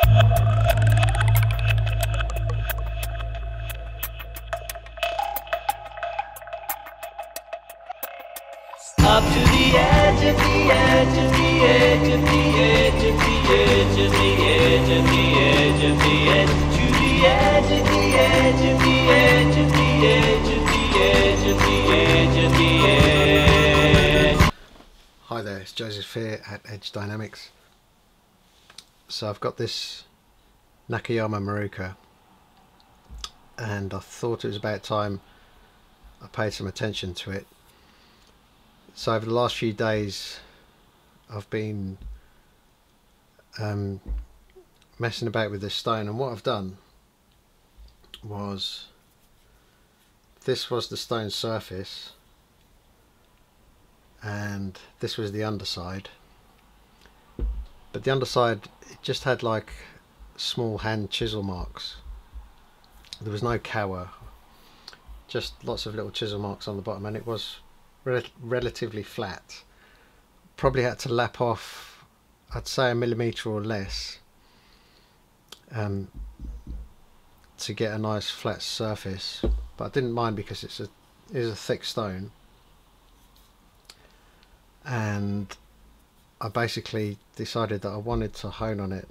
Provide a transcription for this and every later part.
Up to the edge of the edge of the edge of the edge of the edge of the edge of the edge of the edge to the edge of the edge of the edge of the edge of the edge of the edge of the edge. Hi there, it's Joseph here at Edge Dynamics. So I've got this Nakayama Maruka and I thought it was about time I paid some attention to it. So over the last few days I've been messing about with this stone, and what I've done was, this was the stone surface and this was the underside, but the underside, it just had like small hand chisel marks. There was no cower, just lots of little chisel marks on the bottom, and it was relatively flat. Probably had to lap off, I'd say, 1 millimetre or less to get a nice flat surface, but I didn't mind because it is a thick stone, and I basically decided that I wanted to hone on it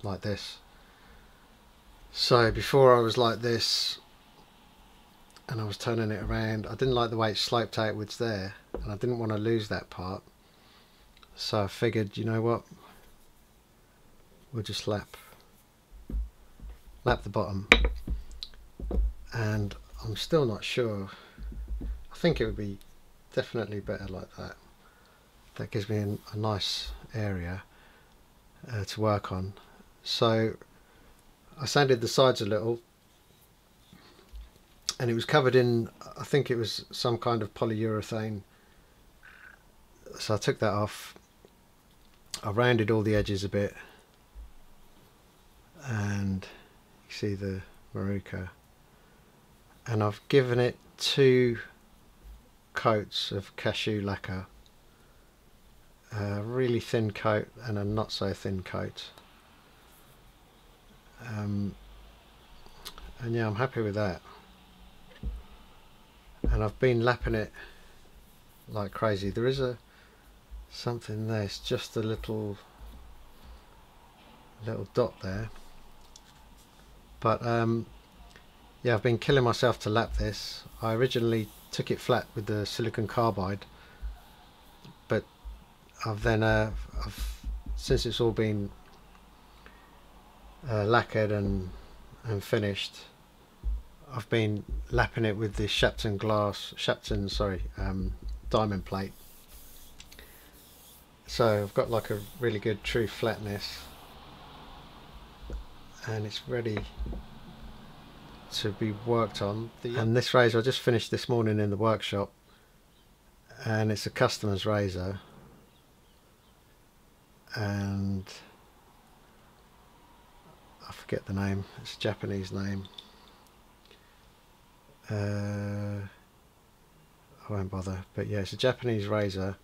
like this. So before I was like this and I was turning it around, I didn't like the way it sloped outwards there, and I didn't want to lose that part, so I figured, you know what, we'll just lap the bottom. And I'm still not sure, I think it would be definitely better like that. That gives me a nice area to work on. So I sanded the sides a little, and it was covered in, I think it was some kind of polyurethane, so I took that off. I rounded all the edges a bit, and you see the Maruka, and I've given it 2 coats of cashew lacquer, a really thin coat and a not so thin coat, and yeah, I'm happy with that. And I've been lapping it like crazy. There is something there, it's just a little dot there, but yeah, I've been killing myself to lap this. I originally took it flat with the silicon carbide, but I've then since it's all been lacquered and finished, I've been lapping it with the Shapton diamond plate. So I've got like a really good true flatness, and it's ready to be worked on. And this razor I just finished this morning in the workshop, and it's a customer's razor, and I forget the name, it's a Japanese name. I won't bother, but yeah, it's a Japanese razor,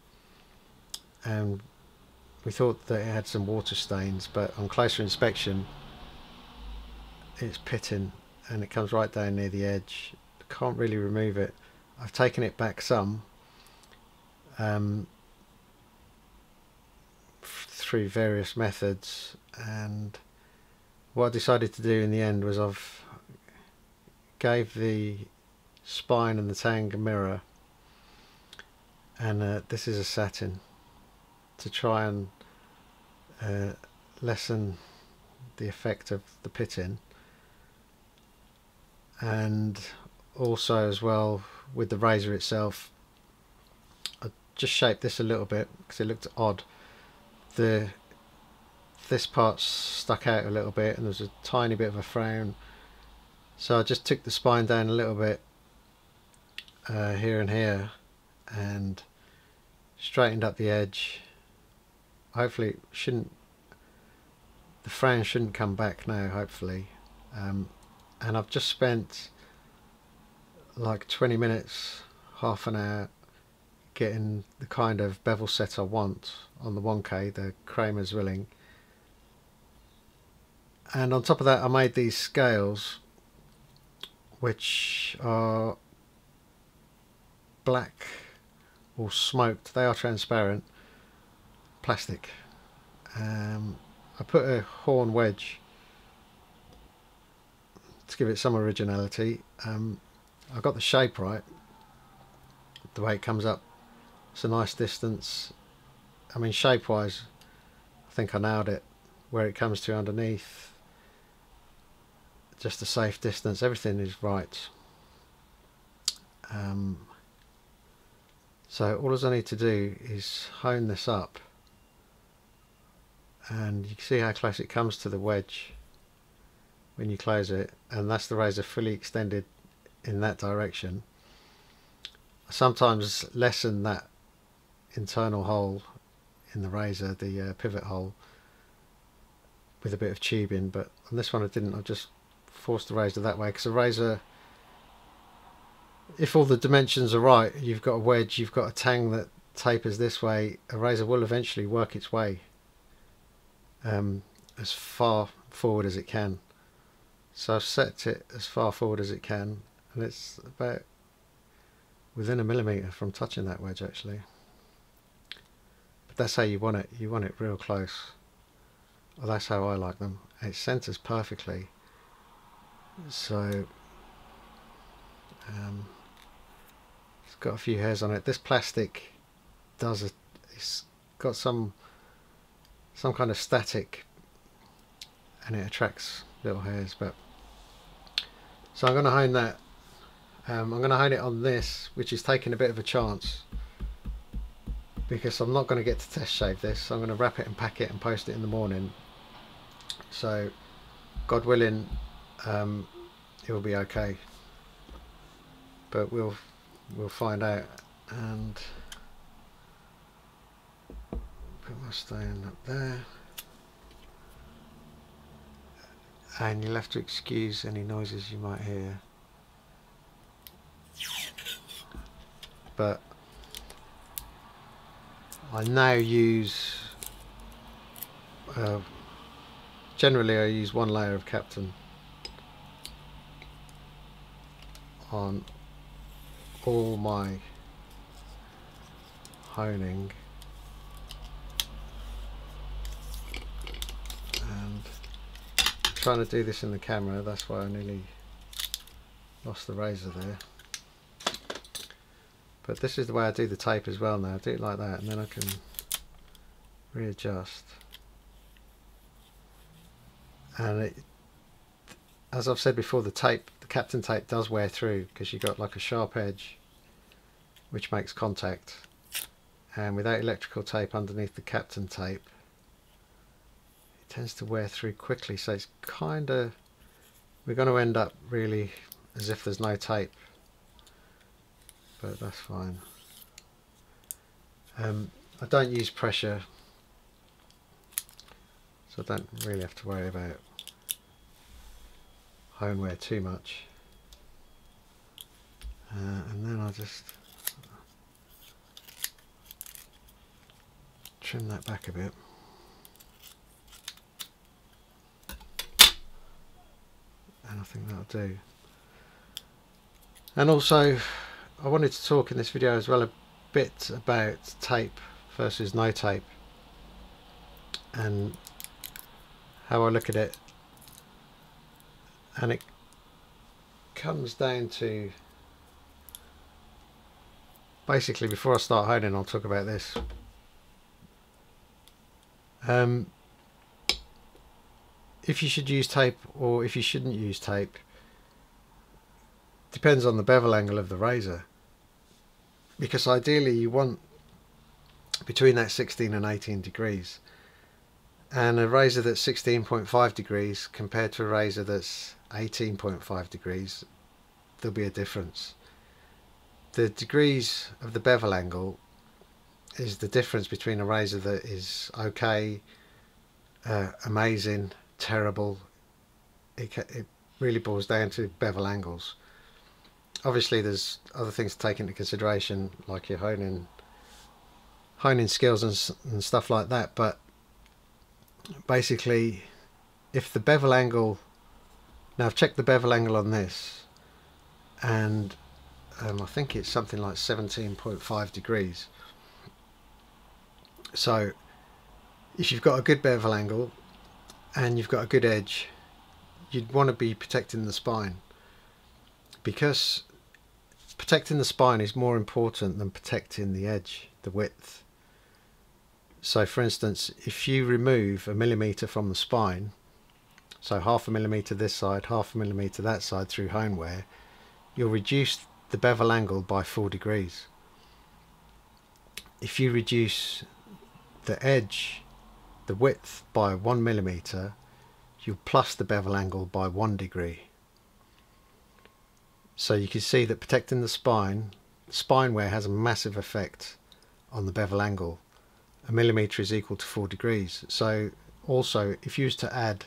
and we thought that it had some water stains, but on closer inspection it's pitting, and it comes right down near the edge. Can't really remove it. I've taken it back some through various methods, and what I decided to do in the end was I've gave the spine and the tang a mirror, and this is a satin, to try and lessen the effect of the pitting. And also as well, with the razor itself, I just shaped this a little bit because it looked odd. This part stuck out a little bit and there's a tiny bit of a frown, so I just took the spine down a little bit here and here and straightened up the edge. Hopefully it shouldn't, the frown shouldn't come back now, hopefully. And I've just spent like 20 minutes, half an hour, getting the kind of bevel set I want on the 1K, the Kramer's Rilling. And on top of that, I made these scales, which are black or smoked. They are transparent, plastic. I put a horn wedge to give it some originality. I got the shape right, the way it comes up. It's a nice distance. I mean, shape wise, I think I nailed it. Where it comes to underneath, just a safe distance, everything is right. So all I need to do is hone this up, and you can see how close it comes to the wedge when you close it, and that's the razor fully extended in that direction. I sometimes lessen that internal hole in the razor, the pivot hole, with a bit of tubing, but on this one I didn't. I just forced the razor that way, because a razor, if all the dimensions are right, you've got a wedge, you've got a tang that tapers this way, a razor will eventually work its way as far forward as it can. So I've set it as far forward as it can, and it's about within a millimetre from touching that wedge actually. But that's how you want it. You want it real close. Well, that's how I like them. It centres perfectly. So it's got a few hairs on it. This plastic it's got some kind of static, and it attracts little hairs. But so I'm going to hone that. I'm going to hone it on this, which is taking a bit of a chance, because I'm not going to get to test shave this. I'm going to wrap it and pack it and post it in the morning. So God willing, it will be okay, but we'll find out. And put my stone up there, and you'll have to excuse any noises you might hear, but I now use generally I use one layer of Captain on all my honing, and I'm trying to do this in the camera, that's why I nearly lost the razor there. But this is the way I do the tape as well now. I do it like that, and then I can readjust. And as I've said before, the Captain tape does wear through, because you've got like a sharp edge which makes contact, and without electrical tape underneath the Captain tape, it tends to wear through quickly. So it's kind of, we're going to end up really as if there's no tape, but that's fine. I don't use pressure, so I don't really have to worry about hone wear too much. And then I'll just trim that back a bit. And I think that'll do. And also, I wanted to talk in this video as well a bit about tape versus no tape, and how I look at it. And it comes down to, basically, before I start honing, I'll talk about this. If you should use tape or if you shouldn't use tape depends on the bevel angle of the razor, because ideally you want between that 16 and 18 degrees, and a razor that's 16.5 degrees compared to a razor that's 18.5 degrees, there'll be a difference. The degrees of the bevel angle is the difference between a razor that is okay, amazing, terrible. It really boils down to bevel angles. Obviously there's other things to take into consideration, like your honing skills and stuff like that, but basically if the bevel angle, now I've checked the bevel angle on this, and I think it's something like 17.5 degrees. So if you've got a good bevel angle and you've got a good edge, you'd want to be protecting the spine, because protecting the spine is more important than protecting the edge, the width. So for instance, if you remove 1 millimeter from the spine, so 0.5 millimeter this side, 0.5 millimeter that side through hone wear, you'll reduce the bevel angle by 4 degrees. If you reduce the edge, the width, by 1 millimeter, you'll plus the bevel angle by 1 degree. So you can see that protecting the spine wear has a massive effect on the bevel angle. 1 millimeter is equal to 4 degrees. So also, if you was to add,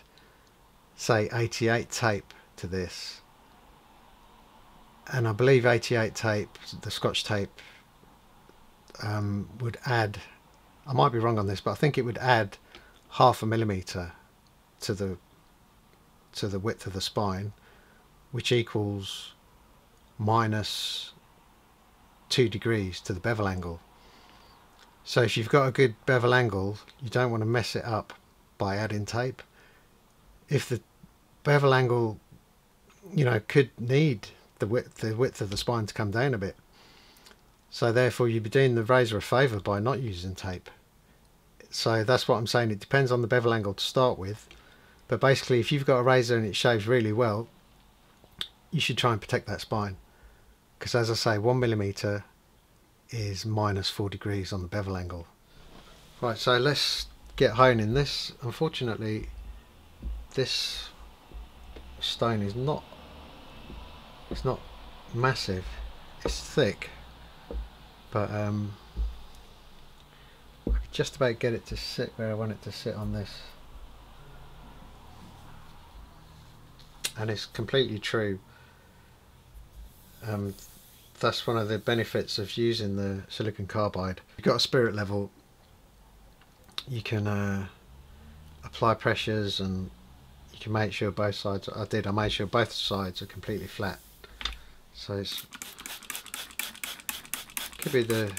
say, 88 tape to this, and I believe 88 tape, the Scotch tape, would add, I might be wrong on this, but I think it would add 0.5 millimeter to the width of the spine, which equals minus 2 degrees to the bevel angle. So if you've got a good bevel angle, you don't want to mess it up by adding tape. If the bevel angle, you know, could need the width of the spine to come down a bit, so therefore you'd be doing the razor a favour by not using tape. So that's what I'm saying, it depends on the bevel angle to start with, but basically if you've got a razor and it shaves really well, you should try and protect that spine, because as I say, 1 millimeter is minus 4 degrees on the bevel angle. Right, so let's get honing this. Unfortunately, this stone is not, it's not massive, it's thick, but I could just about get it to sit where I want it to sit on this, and it's completely true. That's one of the benefits of using the silicon carbide. You've got a spirit level, you can apply pressures, and you can make sure both sides, I made sure both sides are completely flat. So it's could be the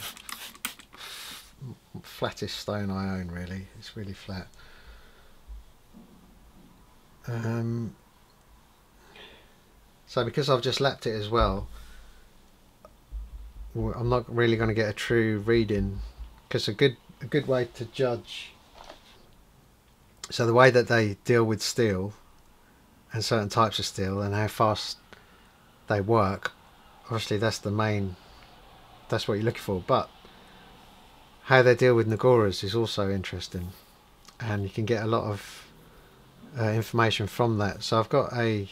flattest stone I own, really. It's really flat. So because I've just lapped it as well, I'm not really going to get a true reading, because a good way to judge, so the way that they deal with steel and certain types of steel and how fast they work, obviously that's the main, that's what you're looking for, but how they deal with Nagoras is also interesting, and you can get a lot of information from that. So I've got a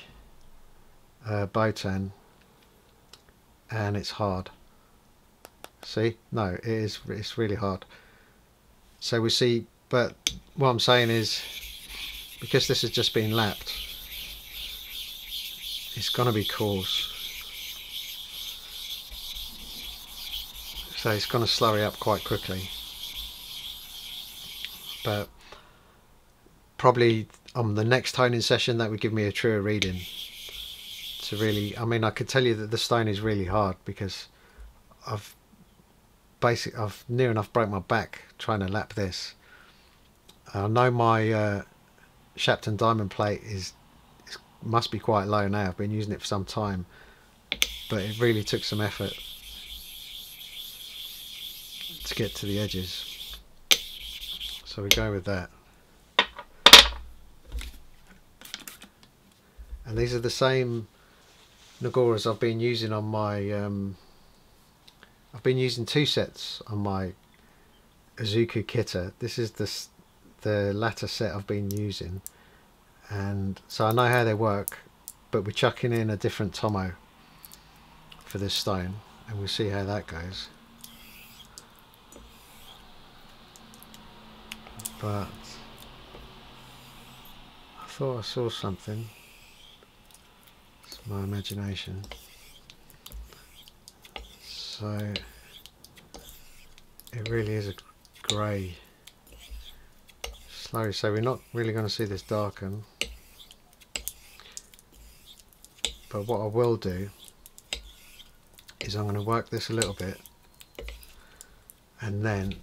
Botan, and it's hard. See, no, it's really hard. So we see, but what I'm saying is, because this has just been lapped, it's gonna be coarse, so it's gonna slurry up quite quickly. But probably on the next toning session that would give me a truer reading to really, I mean, I could tell you that the stone is really hard, because I've near enough broke my back trying to lap this. I know my Shapton diamond plate must be quite low now. I've been using it for some time, but it really took some effort to get to the edges. So we go with that. And these are the same Nagoras I've been using on my I've been using 2 sets on my Izuku Kita. This is the latter set I've been using, and so I know how they work, but we're chucking in a different Tomo for this stone, and we'll see how that goes. But I thought I saw something. It's my imagination. So it really is a grey slurry, so we're not really going to see this darken. But what I will do is I'm going to work this a little bit, and then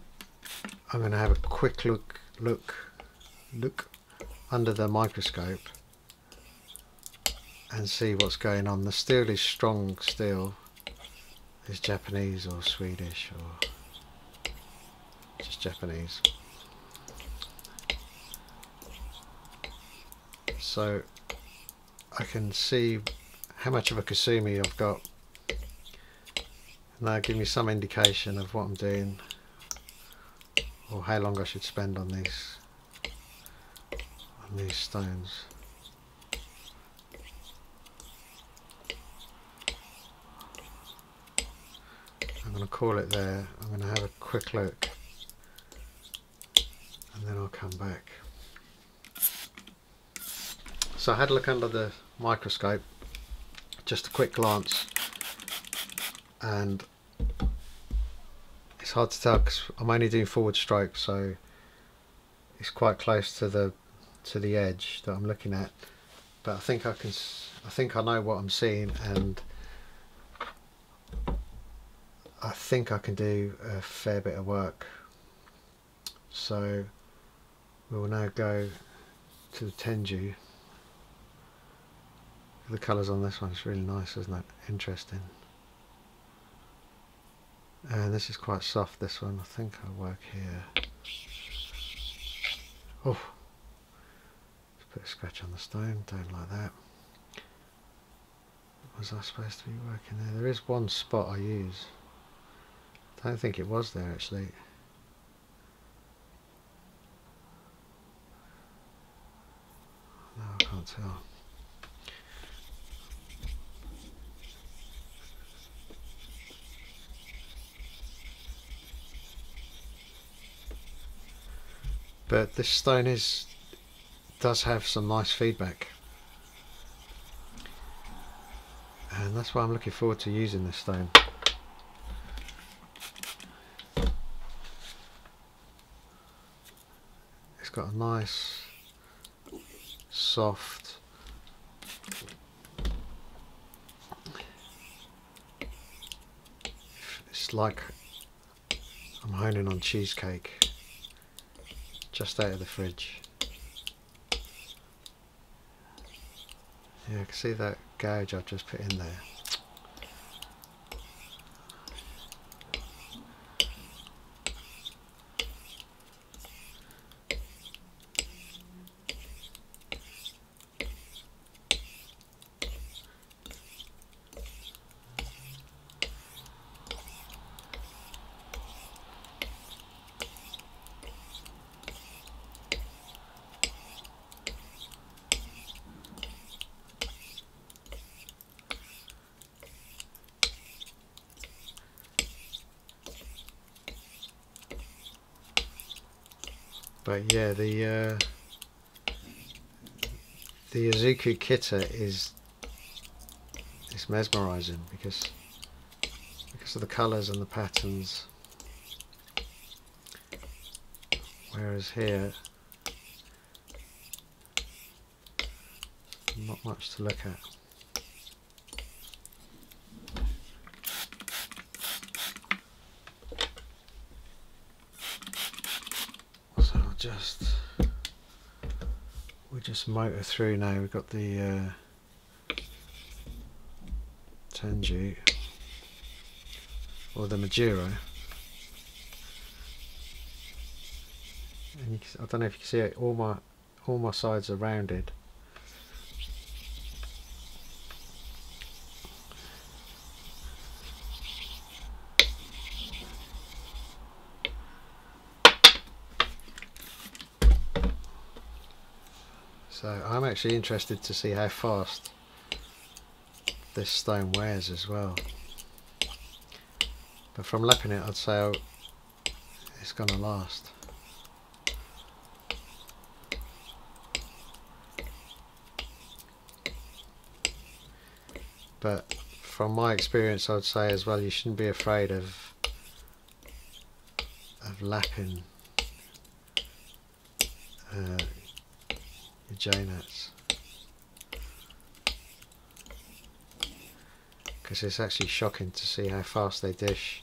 I'm going to have a quick look under the microscope and see what's going on. The steel is strong steel. It's Japanese or Swedish or just Japanese. So I can see how much of a Kasumi I've got, and that'll give me some indication of what I'm doing or how long I should spend on these stones. I'm going to call it there. I'm going to have a quick look and then I'll come back. So I had a look under the microscope, just a quick glance, and it's hard to tell because I'm only doing forward strokes, so it's quite close to the edge that I'm looking at. But I think I know what I'm seeing, and I think I can do a fair bit of work. So we will now go to the Tenju. The colours on this one is really nice, isn't it? Interesting. And this is quite soft, this one. I think I'll work here. Oh, let's put a scratch on the stone, don't like that. Was I supposed to be working there? There is one spot I use. I don't think it was there actually. No, I can't tell. But this stone does have some nice feedback, and that's why I'm looking forward to using this stone. It's got a nice soft it's like I'm honing on cheesecake just out of the fridge. Yeah, I can see that gouge I've just put in there. But yeah, the Izuku Kita is mesmerising because of the colours and the patterns, whereas here not much to look at. We just motor through now. We've got the Tenju or the Majuro, and you can, I don't know if you can see it. All my sides are rounded. So I'm actually interested to see how fast this stone wears as well. But from lapping it, I'd say it's going to last. But from my experience, I'd say as well, you shouldn't be afraid of lapping your J-nuts. because it's actually shocking to see how fast they dish,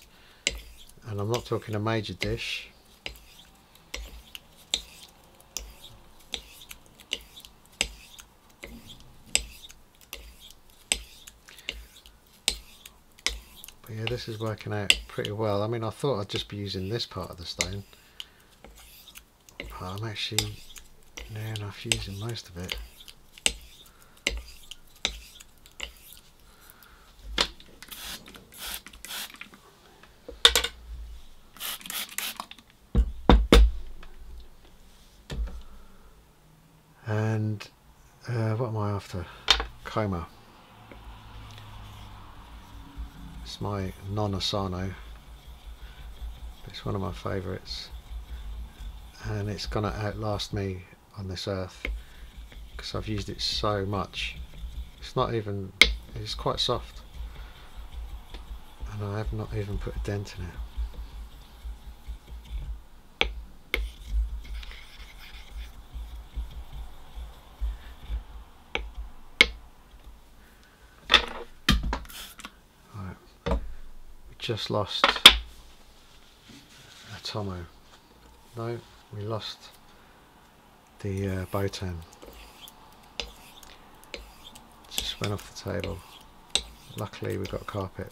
and I'm not talking a major dish. But yeah, this is working out pretty well. I mean, I thought I'd just be using this part of the stone, but I'm actually near enough using most of it. And what am I after? Coma. It's my non-Asano. It's one of my favourites, and it's gonna outlast me on this earth because I've used it so much. It's not even, it's quite soft, and I have not even put a dent in it. Just lost a Tomo. No, we lost the Botan. Just went off the table. Luckily we got carpet.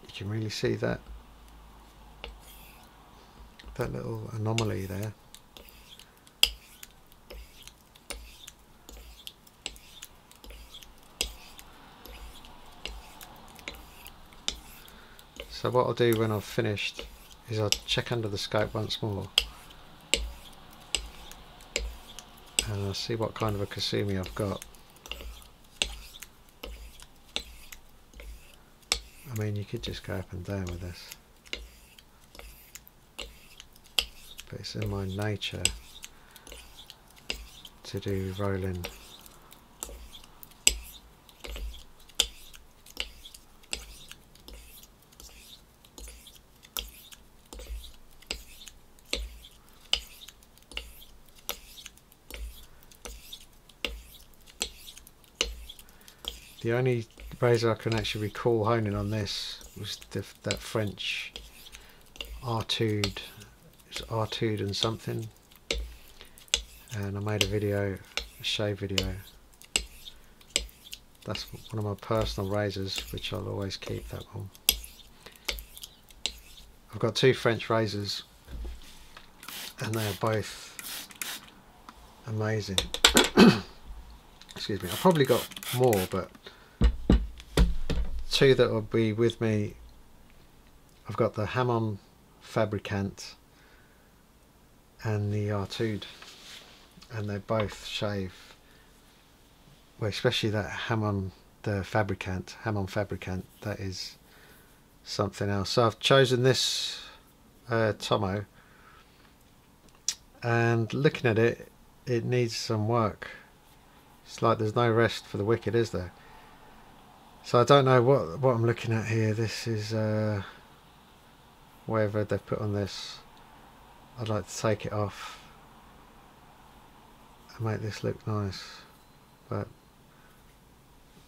You can really see that little anomaly there. So what I'll do when I've finished is I'll check under the scope once more, and I'll see what kind of a Kasumi I've got. I mean, you could just go up and down with this, but it's in my nature to do rolling. The only razor I can actually recall honing on this was that French Artude, it's Artude and something, and I made a video, a shave video. That's one of my personal razors, which I'll always keep, that one. I've got two French razors and they're both amazing. Excuse me, I've probably got more, but two that will be with me. I've got the Hamon Fabricant and the Artude, and they both shave well, especially that Hamon, the Fabricant, Hamon Fabricant, that is something else. So I've chosen this Tomo, and looking at it, it needs some work. It's like there's no rest for the wicked, is there? So I don't know what I'm looking at here. This is whatever they've put on this. I'd like to take it off and make this look nice, but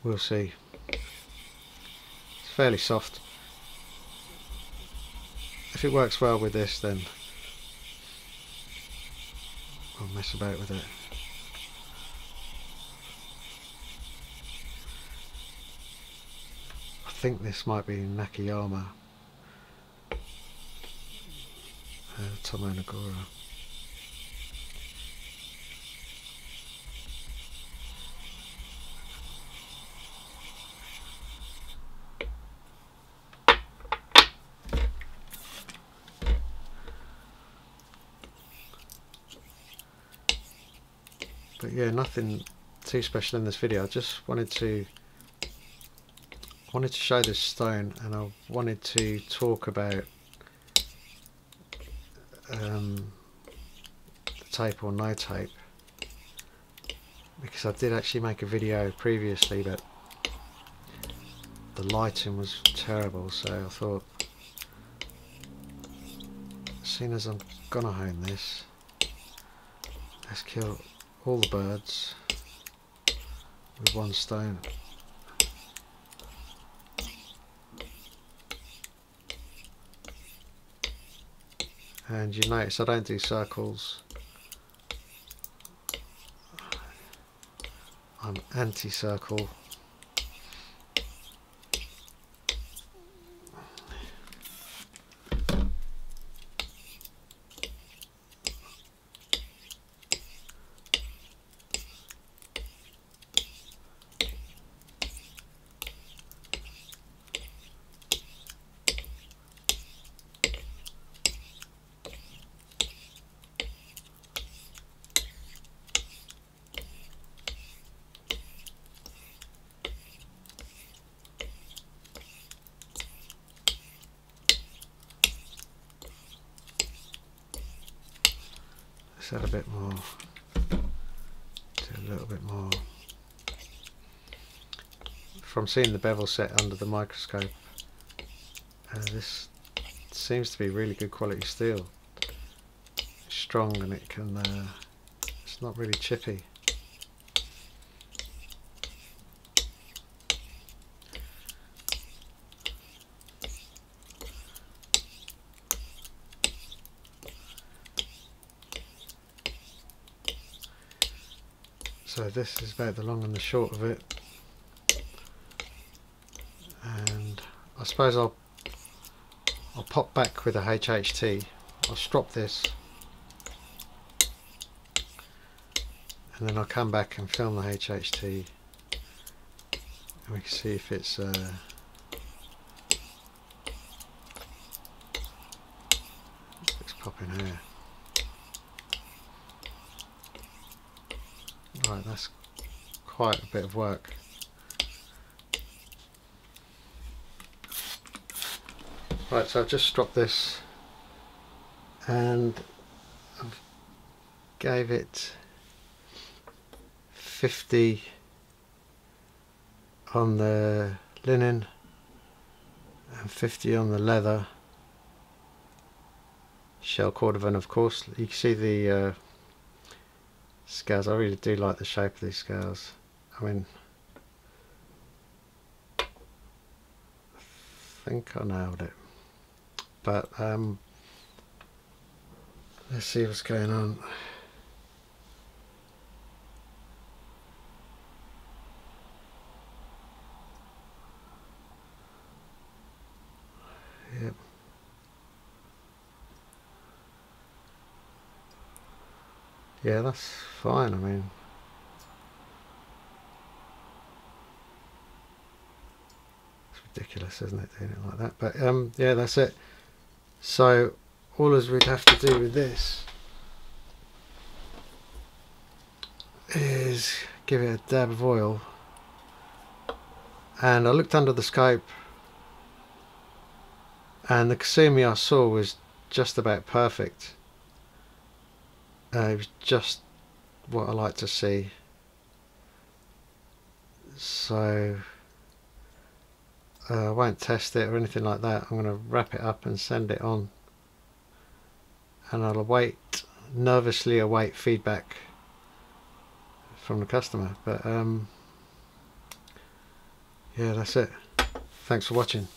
we'll see. It's fairly soft. If it works well with this, then I'll mess about with it. I think this might be Nakayama Tomo Nagura. But yeah, nothing too special in this video. I just wanted to show this stone, and I wanted to talk about the tape or no tape, because I did actually make a video previously, but the lighting was terrible, so I thought, as soon as I'm gonna hone this Let's kill all the birds with one stone. And you notice I don't do circles. I'm anti-circle. Add a bit more, do a little bit more. From seeing the bevel set under the microscope, this seems to be really good quality steel. It's strong and it can, it's not really chippy. So this is about the long and the short of it, and I suppose I'll pop back with a HHT. I'll strop this and then I'll come back and film the HHT and we can see if it's popping here. Right, that's quite a bit of work. Right, so I've just stropped this and I've gave it 50 on the linen and 50 on the leather. Shell cordovan, of course. You can see the scales. I really do like the shape of these scales. I mean, I think I nailed it. But let's see what's going on. Yep. Yeah, that's fine. I mean, it's ridiculous, isn't it, doing it like that? But yeah, that's it. So all as we'd have to do with this is give it a dab of oil, and I looked under the scope and the Kasumi I saw was just about perfect. It was just what I like to see. So I won't test it or anything like that. I'm going to wrap it up and send it on, and I'll nervously await feedback from the customer. But yeah, that's it. Thanks for watching.